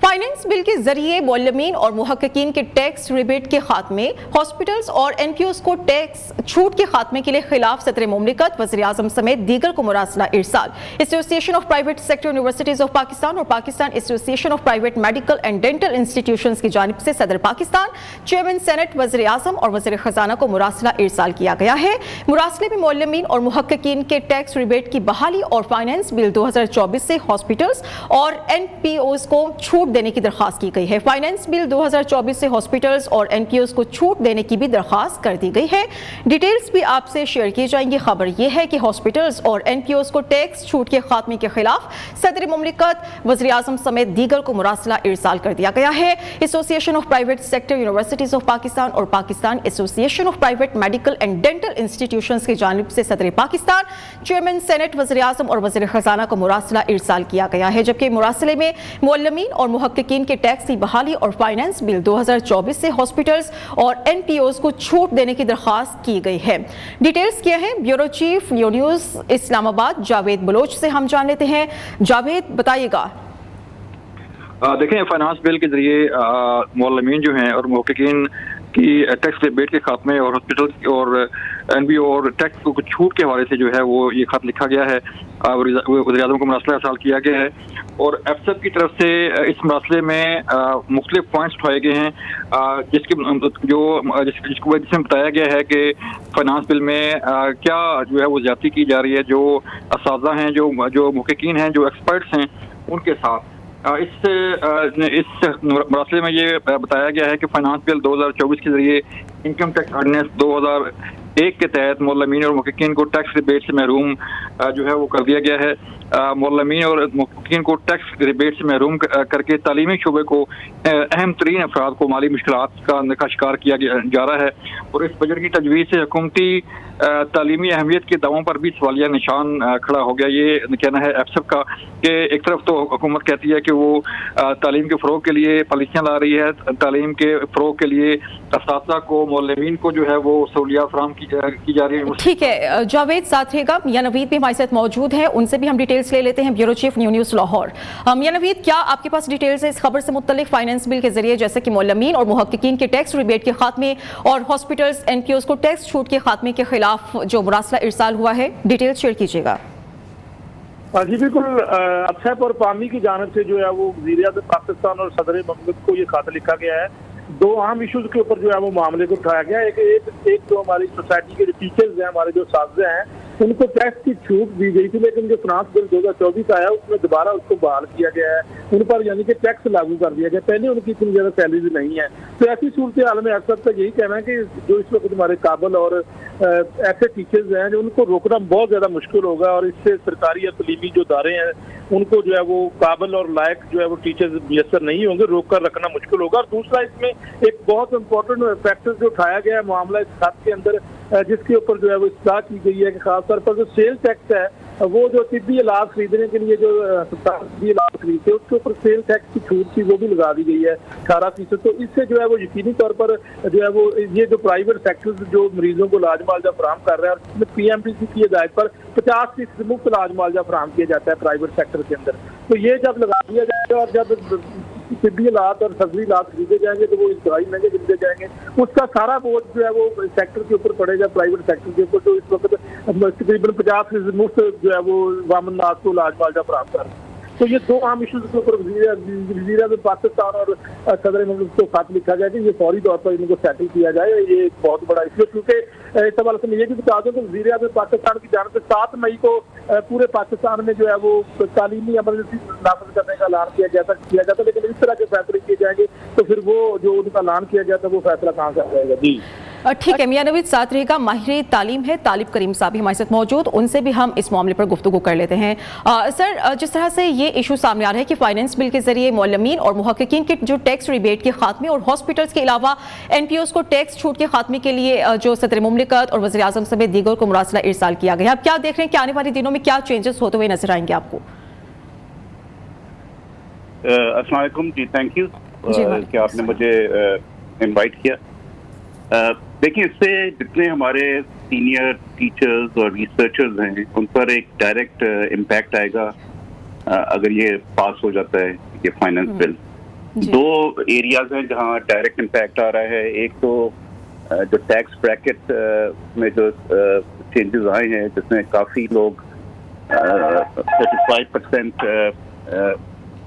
Finance bill के जरिए मुअल्लिमीन और मुहक्किकीन के टैक्स रिबेट के खात्मे, हॉस्पिटल्स और एनपीओस को टैक्स छूट के खात्मे के लिए खिलाफ सदर मुमलिकत, वज़ीर-ए-आज़म समेत दीगर को मुरासला इरसाल। Association of private sector universities of Pakistan और Pakistan association of private medical and dental institutions की जानिब से सदर पाकिस्तान, चेयरमैन सेनेट, वज़ीर-ए-आज़म और वज़ीर खजाना को मुरासला इरसाल किया गया है। मुरासले में मुअल्लिमीन और मुहक्किकीन के टैक्स रिबेट की बहाली और फाइनेंस बिल 2024 से हॉस्पिटल्स और एनपीओस को छूट देने की दरखास्त की गई है। फाइनेंस बिल 2024 से हॉस्पिटल्स और एनपीओस को छूट देने की भी दरखास्त कर दी गई है। डिटेल्स भी आपसे शेयर की जाएंगी। खबर यह है कि हॉस्पिटल्स और एनपीओस को टैक्स छूट के खात्मे के खिलाफ सदर मुमलिकत, वज़ीर-ए-आज़म समेत दीगर को मुरासला इरसाल कर दिया गया है। Association of private sector universities of Pakistan और Pakistan association of private medical and dental institutions की जानिब से सदर पाकिस्तान, चेयरमैन सेनेट, वज़ीर-ए-आज़म और वज़ीर खजाना को मुरासला इरसाल किया गया है। जबकि मुरासले में मुअल्लिमीन और मुहक्किकीन के टैक्स की बहाली और फाइनेंस बिल 2024 से हॉस्पिटल्स और एनपीओस को छूट देने की दरखास्त की गई है। डिटेल्स क्या है, bureau chief new news Islamabad Javed Baloch से हम जान लेते हैं। जावेद, बताइएगा। देखें, फाइनेंस बिल के जरिए मुअल्लिमीन जो हैं और मुहक्किकीन की टैक्स रिबेट के खात्मे और हॉस्पिटल और एनबीओ और टैक्स को छूट के हवाले से जो है वो ये खत लिखा गया है, वज़ीर-ए-आज़म को मुरासला इरसाल किया गया है और एफसेप की तरफ से इस मसले में मुख्तलिफ पॉइंट्स उठाए गए हैं, जिसमें बताया गया है कि फाइनेंस बिल में क्या जो है वो ज्यादती की जा रही है, जो असातिज़ा हैं, जो मुहक्किकीन हैं, जो एक्सपर्ट्स हैं, उनके साथ। इस मसले में ये बताया गया है कि फाइनेंस बिल 2024 के जरिए इनकम टैक्स ऑर्डिनेंस 2001 के तहत मुअल्लिमीन और मुहक्किकीन को टैक्स रिबेट से महरूम जो है वो कर दिया गया है। मुअल्लिमीन और मुहक्किकीन को टैक्स रिबेट से महरूम करके तालीमी शोबे को अहम तरीन अफराद को माली मुश्किलात का शिकार किया जा रहा है और इस बजट की तजवीज़ से हुकूमती तालीमी अहमियत के दावों पर भी सवालिया निशान खड़ा हो गया। ये कहना है एफसेप का कि एक तरफ तो हुकूमत कहती है कि वो तालीम के फ़रोग के लिए पॉलिसियाँ ला रही है, तालीम के फ़रोग के लिए असातिज़ा को, मुअल्लिमीन को जो है वो सहूलियात फराहम की जा रही है। ठीक है जावेद, साथ रहेगा। मियां नवीद भी हमारे साथ मौजूद है, उनसे भी हम डिटेल्स ले लेते हैं। Bureau chief new news Lahore. मियां नवीद, क्या आपके पास डिटेल्स है इस खबर से मुत्तलिक? फाइनेंस बिल के जरिए जैसे कि मुअल्लिमीन और मुहक्किकीन के टैक्स रिबेट के खात्मे और हॉस्पिटल्स एनपीओस को टैक्स छूट के खात्मे के खिलाफ जो मुरासला इरसाल हुआ है, डिटेल्स शेयर कीजिएगा। जी बिल्कुल, अफसेप और पामी की जानिब से जो है वो वज़ीर-ए-आज़म पाकिस्तान और सदर मुमलिकत को ये खत लिखा गया है। दो अहम इशूज़ के ऊपर जो है वो मामले को उठाया गया है। एक तो हमारी सोसाइटी के जो टीचर्स हैं, हमारे जो साज़े हैं, उनको टैक्स की छूट दी गई थी, लेकिन जो फाइनेंस बिल 2024 आया उसमें दोबारा उसको बहाल किया गया है, उन पर यानी कि टैक्स लागू कर दिया गया। पहले उनकी इतनी ज़्यादा सैलरी नहीं है, तो ऐसी सूरत हाल में अक्सर तक यही कहना है कि जो इस वक्त हमारे काबल और ऐसे टीचर्स हैं जो उनको रोकना बहुत ज़्यादा मुश्किल होगा और इससे सरकारी या तलीमी जो इदारे हैं उनको जो है वो काबिल और लायक जो है वो टीचर्स मुयसर नहीं होंगे, रोक कर रखना मुश्किल होगा। और दूसरा, इसमें एक बहुत इंपॉर्टेंट फैक्टर जो उठाया गया है मामला इस खत के अंदर, जिसके ऊपर जो है वो इस्तेमाल की गई है कि खासतौर पर जो सेल टैक्स है, वो जो तिब्बी इलाज खरीदने के लिए जो तिब्बी इलाज खरीदते हैं उसके ऊपर सेल टैक्स की छूट थी, वो भी लगा दी गई है 18%। तो इससे जो है वो यकीनी तौर पर जो है वो ये जो प्राइवेट सेक्टर जो मरीजों को इलाज मुआवजा फराहम कर रहे हैं, और इसमें PMDC की हिदायत पर 50% मुफ्त इलाज मुआवजा फराहम किया जाता है प्राइवेट सेक्टर के अंदर। तो ये जब लगा दिया जाएगा और जब तिब्बी इलाज और सर्जरी इलाज खरीदे जाएंगे तो वो दवाई महंगे खरीदे जाएंगे, उसका सारा बोझ जो है वो सेक्टर के ऊपर पड़ेगा, प्राइवेट सेक्टर के ऊपर। तो इस वक्त तकरीबन 50% मुफ्त जो है वो वामन नाज को इलाज मुआवजा फराहम कर रहे हैं। तो ये दो अहम इशूज़ के ऊपर वज़ीर-ए-आज़म पाकिस्तान और सदर मुमलिकत को खत लिखा गया कि ये फौरी तौर पर इनको सेटल किया जाए। ये एक बहुत बड़ा इशू है, क्योंकि इस हवाले से मैं ये भी बता दूं कि वज़ीर-ए-आज़म पाकिस्तान की जानिब से 7 मई को पूरे पाकिस्तान में जो है वो तालीमी इमरजेंसी नाफिज करने का ऐलान किया गया था, लेकिन इस तरह के फैसले किए जाएंगे तो फिर वो जो उनका ऐलान किया गया था वो फैसला कहाँ से जाएगा। जी ठीक है मियां नवीद, साथ रहेगा। माहिर तालीम है तालिब करीम साहब भी हमारे साथ मौजूद, उनसे भी हम इस मामले पर गुफ्तगू कर लेते हैं। सर, जिस तरह से ये इशू सामने आ रहा है कि फाइनेंस बिल के जरिए मुअल्लिमीन और मुहक्किकीन के जो टैक्स रिबेट के खात्मे और हॉस्पिटल्स के अलावा एनपीओस को टैक्स छूट के खात्मे के लिए जो सदर मुमलिकत और वज़ीर-ए-आज़म समेत दीगर को मुरासला इरसाल किया गया, आप क्या देख रहे हैं कि आने वाले दिनों में क्या चेंजेस होते हुए नजर आएंगे आपको? अस्सलाम वालेकुम जी, थैंक यू कि आपने मुझे इनवाइट किया। देखिए, इससे जितने हमारे सीनियर टीचर्स और रिसर्चर्स हैं उन पर एक डायरेक्ट इम्पैक्ट आएगा अगर ये पास हो जाता है ये फाइनेंस बिल। دو ایریاز ہیں جہاں ڈائریکٹ امپیکٹ آ رہا ہے. ایک تو جو ٹیکس بریکٹ میں جو چینجز آئے ہیں جس میں کافی لوگ 35%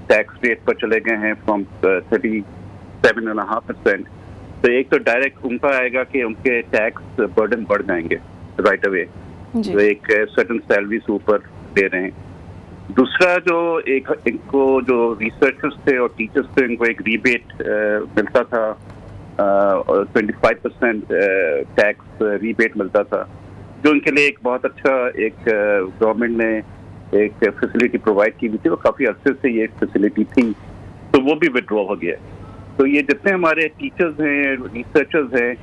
ٹیکس ریٹ پر چلے گئے ہیں فرام 37.5%. تو ایک تو ڈائریکٹ ان کا آئے گا کہ ان کے ٹیکس برڈن بڑھ جائیں گے رائٹ اوے, جو ایک سرٹن سیلری سے اوپر دے رہے ہیں. دوسرا جو ان کو جو ریسرچرز تھے اور ٹیچرز تھے ان کو ایک ریبیٹ ملتا تھا, 25% ٹیکس ریبیٹ ملتا تھا, جو ان کے لیے ایک بہت اچھا ایک گورنمنٹ نے ایک فیسلٹی پرووائڈ کی ہوئی تھی. وہ کافی عرصے سے یہ ایک فیسلٹی تھی, تو وہ بھی ودرا ہو گیا. تو یہ جتنے ہمارے ٹیچرز ہیں ریسرچرز ہیں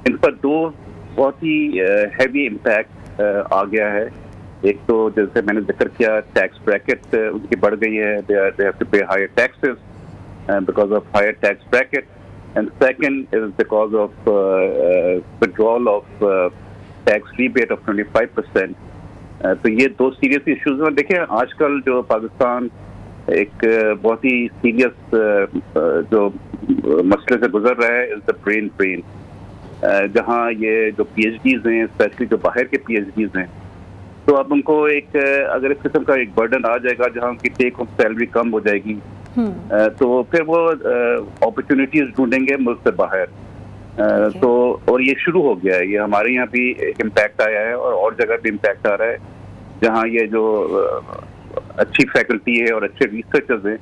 ان پر دو بہت ہی ہیوی امپیکٹ آ گیا ہے. ایک تو جیسے میں نے ذکر کیا ٹیکس بریکٹ ان کی بڑھ گئی ہے, they have to pay higher taxes because of higher tax bracket, and second is because of withdrawal of tax rebate of 25%. تو یہ دو سیریس ایشوز ہیں. دیکھیں آج کل جو پاکستان ایک بہت ہی سیریس جو مسئلے سے گزر رہا ہے از دا برین ڈرین, جہاں یہ جو پی ایچ ڈیز ہیں اسپیشلی جو باہر کے پی ایچ ڈیز ہیں, تو اب ان کو ایک اگر اس قسم کا ایک برڈن آ جائے گا جہاں ان کی ٹیک ہوم سیلری کم ہو جائے گی, تو پھر وہ اپرچونیٹیز ڈھونڈیں گے ملک سے باہر. تو اور یہ شروع ہو گیا ہے, یہ ہمارے یہاں بھی ایک امپیکٹ آیا ہے اور جگہ بھی امپیکٹ آ رہا ہے جہاں یہ جو اچھی فیکلٹی ہے اور اچھے ریسرچرز ہیں,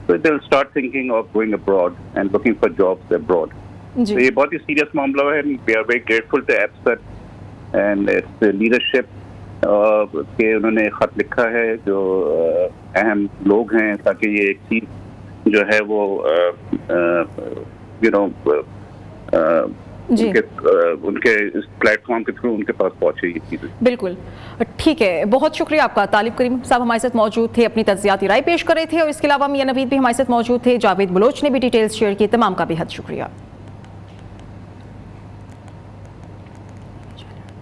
تو they will start thinking of going abroad and looking for jobs abroad. تو یہ بہت ہی سیریس معاملہ ہے. We are very grateful to APSUP and its leadership کہ انہوں نے خط لکھا ہے جو اہم لوگ ہیں, تاکہ یہ ایک چیز جو ہے وہ ان کے اس پلیٹ فارم کے تھرو ان کے پاس پہنچے یہ چیزیں. بالکل ٹھیک ہے, بہت شکریہ آپ کا. طالب کریم صاحب ہمارے ساتھ موجود تھے, اپنی تجزیاتی رائے پیش کر رہے تھے, اور اس کے علاوہ میاں نوید بھی ہمارے ساتھ موجود تھے. جاوید بلوچ نے بھی ڈیٹیلز شیئر کی. تمام کا بے حد شکریہ.